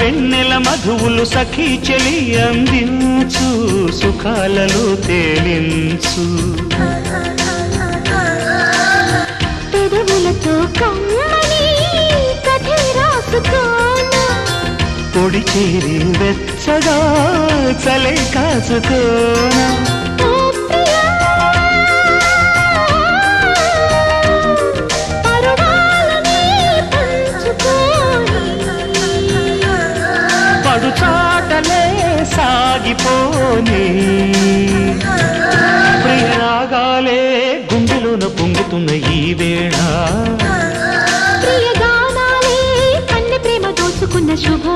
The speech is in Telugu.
వెన్నెల మధువులు సఖీ చెలి అందించు సుఖాలలో తేలించు పెదవులతో కమ్మని కథ రాసుకోనా పొడి చేరి వెచ్చగా చలే కాసుకోనా పడుచాటలే సాగిపోని ప్రియరాగాలే గుండెలోన పొంగుతున్న ఈ వేళ ప్రియగానాలే కన్నె ప్రేమ దోచుకున్న శుభ